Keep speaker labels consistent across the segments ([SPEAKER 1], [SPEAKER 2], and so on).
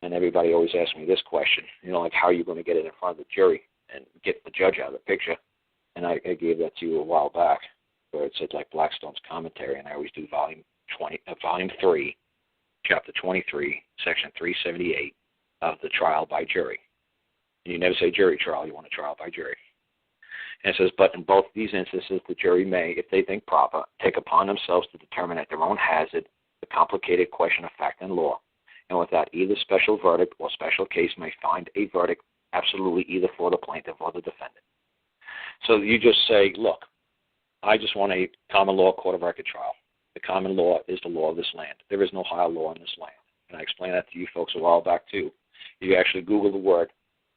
[SPEAKER 1] And everybody always asks me this question, like how are you going to get it in front of the jury and get the judge out of the picture? And I gave that to you a while back, where it said like Blackstone's commentary, and I always do volume 3, chapter 23, section 378 of the trial by jury. And you never say jury trial, you want a trial by jury. And it says, but in both these instances, the jury may, if they think proper, take upon themselves to determine at their own hazard the complicated question of fact and law, and without either special verdict or special case may find a verdict absolutely either for the plaintiff or the defendant. So you just say, look, I just want a common law court of record trial. The common law is the law of this land. There is no higher law in this land. And I explained that to you folks a while back, too. You actually Google the word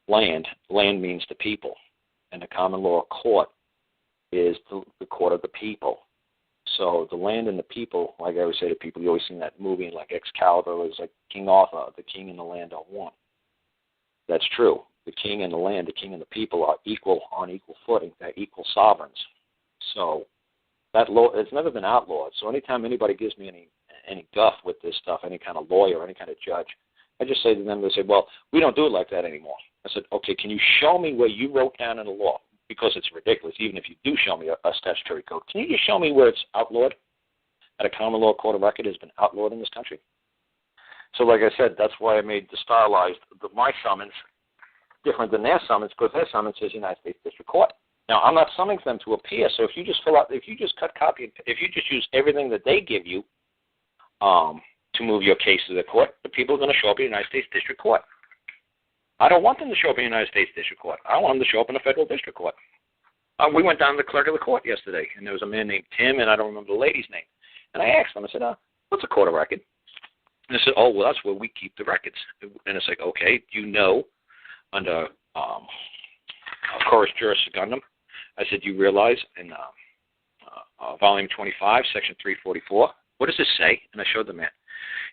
[SPEAKER 1] land. Land means the people. And the common law court is the court of the people. So the land and the people, like I always say to people, you always seen that movie in like Excalibur, it's like King Arthur, the king and the land are one. That's true. The king and the land, the king and the people are equal on equal footing. They're equal sovereigns. So that law, it's never been outlawed. So anytime anybody gives me any guff with this stuff, any kind of lawyer, any kind of judge, I just say to them, they say, well, we don't do it like that anymore. I said, okay, can you show me where you wrote down in the law? Because it's ridiculous, even if you do show me a statutory code. Can you just show me where it's outlawed? That a common law court of record has been outlawed in this country? So like I said, that's why I made the stylized, my summons, different than their summons, because their summons says United States District Court. Now, I'm not summoning them to appear, so if you just if you just use everything that they give you to move your case to the court, the people are going to show up in the United States District Court. I don't want them to show up in the United States District Court. I want them to show up in the Federal District Court. We went down to the clerk of the court yesterday, and there was a man named Tim, and I don't remember the lady's name. And I asked him, I said, what's a court of record? And they said, oh, well, that's where we keep the records. And it's like, okay, under Chorus Juris Secundum, I said, you realize in volume 25, section 344, what does this say? And I showed the man.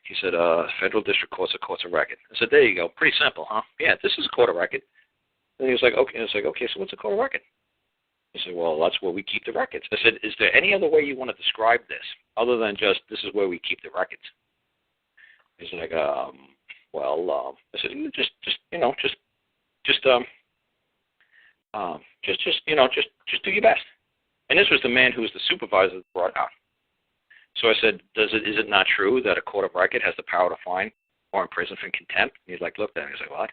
[SPEAKER 1] He said, federal district courts are courts of record. I said, there you go. Pretty simple, huh? Yeah, this is a court of record. And he was like, okay. And I was like, okay, so what's a court of record? He said, well, that's where we keep the records. I said, is there any other way you want to describe this other than just this is where we keep the records? He's like, I said, just do your best. And this was the man who was the supervisor that brought out. So I said, is it not true that a court of record has the power to fine or imprison for contempt? And he's like, looked at me. He's like, what?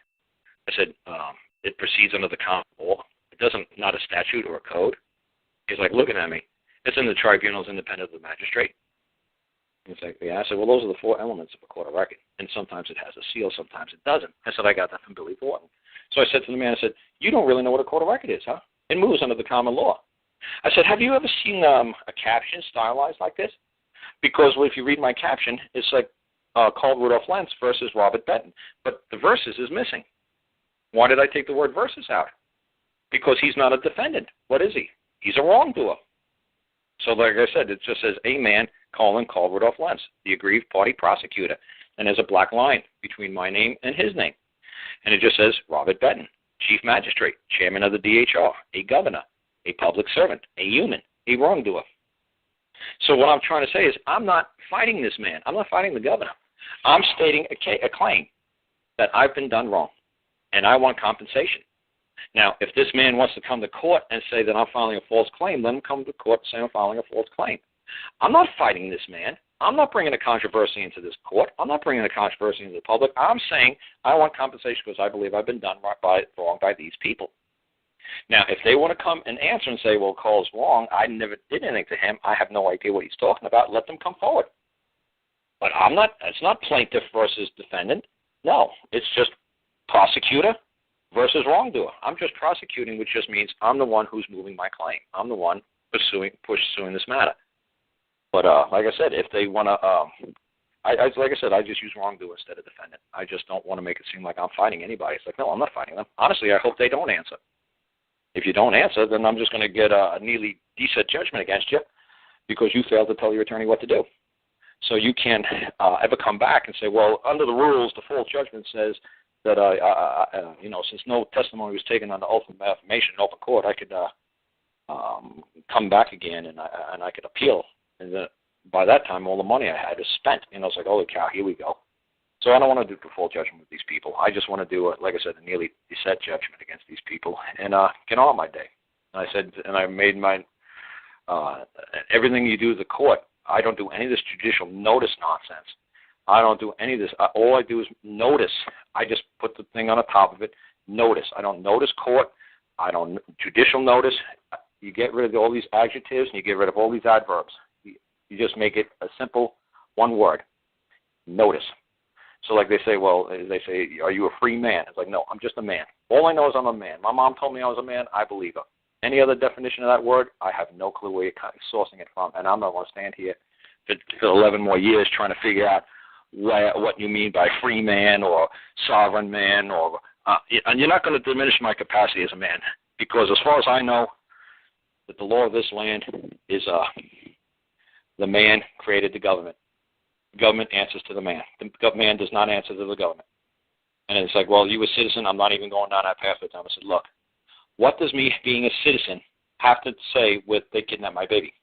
[SPEAKER 1] I said, it proceeds under the common law. It doesn't, not a statute or a code. He's like, looking at me. It's in the tribunals independent of the magistrate. He's like, yeah. I said, well, those are the 4 elements of a court of record. And sometimes it has a seal, sometimes it doesn't. I said, I got that from Billy Thornton. So I said to the man, I said, you don't really know what a court of record is, huh? It moves under the common law. I said, have you ever seen a caption stylized like this? Because if you read my caption, it's like Karl Rudolph Lentz versus Robert Benton. But the versus is missing. Why did I take the word versus out? Because he's not a defendant. What is he? He's a wrongdoer. So like I said, it just says, a man, Karl Rudolph Lentz, the aggrieved party prosecutor. And there's a black line between my name and his name. And it just says, Robert Benton, chief magistrate, chairman of the DHR, a governor, a public servant, a human, a wrongdoer. So what I'm trying to say is I'm not fighting this man. I'm not fighting the governor. I'm stating a claim that I've been done wrong, and I want compensation. Now, if this man wants to come to court and say that I'm filing a false claim, let him come to court and say I'm filing a false claim. I'm not fighting this man. I'm not bringing a controversy into this court. I'm not bringing a controversy into the public. I'm saying I want compensation because I believe I've been done wrong by these people. Now, if they want to come and answer and say, well, Carl's wrong, I never did anything to him, I have no idea what he's talking about, let them come forward. But it's not plaintiff versus defendant. No, it's just prosecutor versus wrongdoer. I'm just prosecuting, which just means I'm the one who's moving my claim. I'm the one pursuing this matter. But like I said, if they want to, like I said, I just use wrongdoer instead of defendant. I just don't want to make it seem like I'm fighting anybody. It's like, no, I'm not fighting them. Honestly, I hope they don't answer. If you don't answer, then I'm just going to get a nearly decent judgment against you because you failed to tell your attorney what to do. So you can't ever come back and say, well, under the rules, the full judgment says that, since no testimony was taken under oath of affirmation in open court, I could come back again and I could appeal. And then by that time, all the money I had was spent. And I was like, holy cow, here we go. So I don't want to do default judgment with these people. I just want to do, like I said, a nearly set judgment against these people and get on my day. And I said, and I made my everything you do at the court. I don't do any of this judicial notice nonsense. I don't do any of this. All I do is notice. I just put the thing on the top of it. Notice. I don't notice court. I don't judicial notice. You get rid of all these adjectives and you get rid of all these adverbs. You just make it a simple one word. Notice. So like they say, are you a free man? It's like, no, I'm just a man. All I know is I'm a man. My mom told me I was a man. I believe her. Any other definition of that word, I have no clue where you're sourcing it from. And I'm not going to stand here for 11 more years trying to figure out what you mean by free man or sovereign man. And you're not going to diminish my capacity as a man. Because as far as I know, that the law of this land is the man created the government. The government answers to the man. The man does not answer to the government. And it's like, well, you a citizen, I'm not even going down that path with them. I said, look, what does me being a citizen have to say with they kidnapped my baby?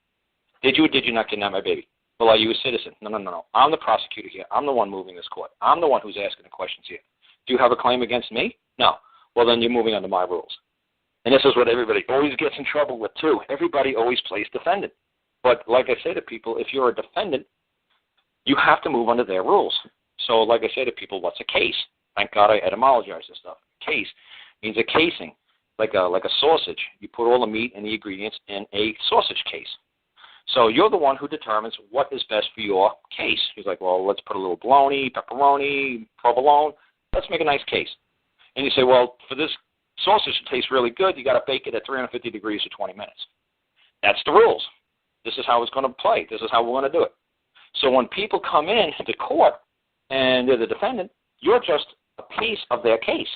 [SPEAKER 1] Did you or did you not kidnap my baby? Well, are you a citizen? No. I'm the prosecutor here. I'm the one moving this court. I'm the one who's asking the questions here. Do you have a claim against me? No. Well, then you're moving under my rules. And this is what everybody always gets in trouble with, too. Everybody always plays defendant. But like I say to people, if you're a defendant, you have to move under their rules. So like I say to people, what's a case? Thank God I etymologize this stuff. Case means a casing, like a sausage. You put all the meat and the ingredients in a sausage case. So you're the one who determines what is best for your case. He's like, well, let's put a little bologna, pepperoni, provolone. Let's make a nice case. And you say, well, for this sausage to taste really good, you got to bake it at 350 degrees for 20 minutes. That's the rules. This is how it's going to play. This is how we're going to do it. So when people come in to court and they're the defendant, you're just a piece of their case.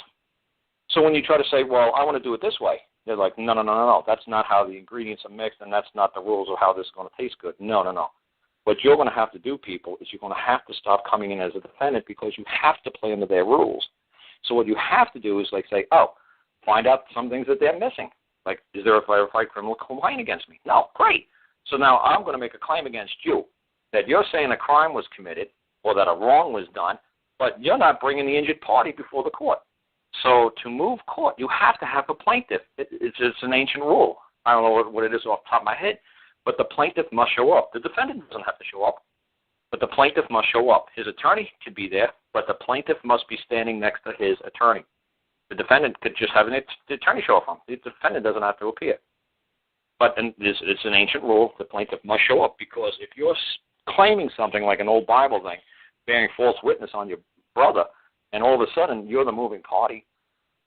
[SPEAKER 1] So when you try to say, well, I want to do it this way, they're like, no. That's not how the ingredients are mixed, and that's not the rules of how this is going to taste good. No. What you're going to have to do, people, is you're going to have to stop coming in as a defendant because you have to play under their rules. So what you have to do is like say, find out some things that they're missing. Like, is there a verified criminal complaint against me? No, great. So now I'm going to make a claim against you that you're saying a crime was committed or that a wrong was done, but you're not bringing the injured party before the court. So to move court, you have to have a plaintiff. It's an ancient rule. I don't know what it is off the top of my head, but the plaintiff must show up. The defendant doesn't have to show up, but the plaintiff must show up. His attorney could be there, but the plaintiff must be standing next to his attorney. The defendant could just have the attorney show up. The defendant doesn't have to appear. But it's an ancient rule. The plaintiff must show up because if you're claiming something like an old Bible thing, bearing false witness on your brother, and all of a sudden you're the moving party,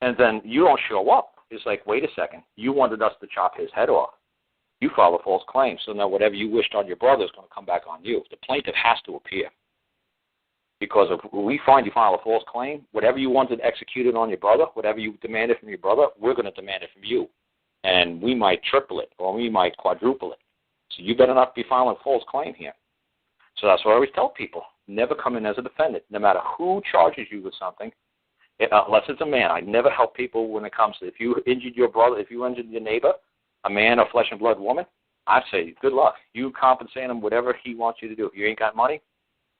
[SPEAKER 1] and then you don't show up, it's like, wait a second, you wanted us to chop his head off. You filed a false claim, so now whatever you wished on your brother is going to come back on you. The plaintiff has to appear. Because if we find you file a false claim, whatever you wanted executed on your brother, whatever you demanded from your brother, we're going to demand it from you. And we might triple it, or we might quadruple it. So you better not be filing a false claim here. So that's what I always tell people. Never come in as a defendant, no matter who charges you with something, unless it's a man. I never help people when it comes to if you injured your brother, if you injured your neighbor, a man or flesh and blood woman, I say, good luck. You compensate him whatever he wants you to do. If you ain't got money,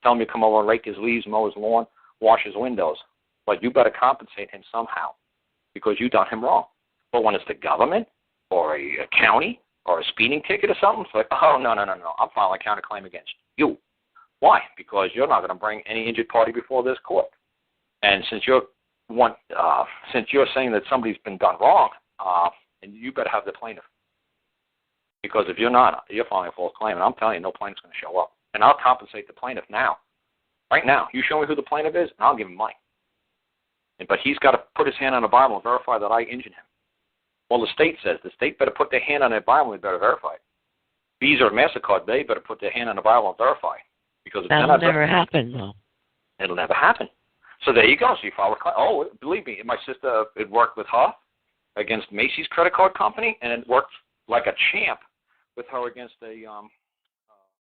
[SPEAKER 1] tell him to come over and rake his leaves, mow his lawn, wash his windows. But you better compensate him somehow because you done him wrong. But when it's the government or a county or a speeding ticket or something, it's like, oh, no. I'm filing a counterclaim against you. Why? Because you're not going to bring any injured party before this court. And since you're saying that somebody's been done wrong, and you better have the plaintiff. Because if you're not, you're filing a false claim. And I'm telling you, no plaintiff's going to show up. And I'll compensate the plaintiff now. Right now. You show me who the plaintiff is, and I'll give him money. But he's got to put his hand on the Bible and verify that I injured him. Well, the state says the state better put their hand on their Bible and better verify it. Visa or MasterCard, they better put their hand on the Bible and verify it. Because
[SPEAKER 2] that'll never happen, though.
[SPEAKER 1] It'll never happen. So there you go. So you file a claim. Oh, believe me, my sister, it worked with her against Macy's credit card company, and it worked like a champ with her against a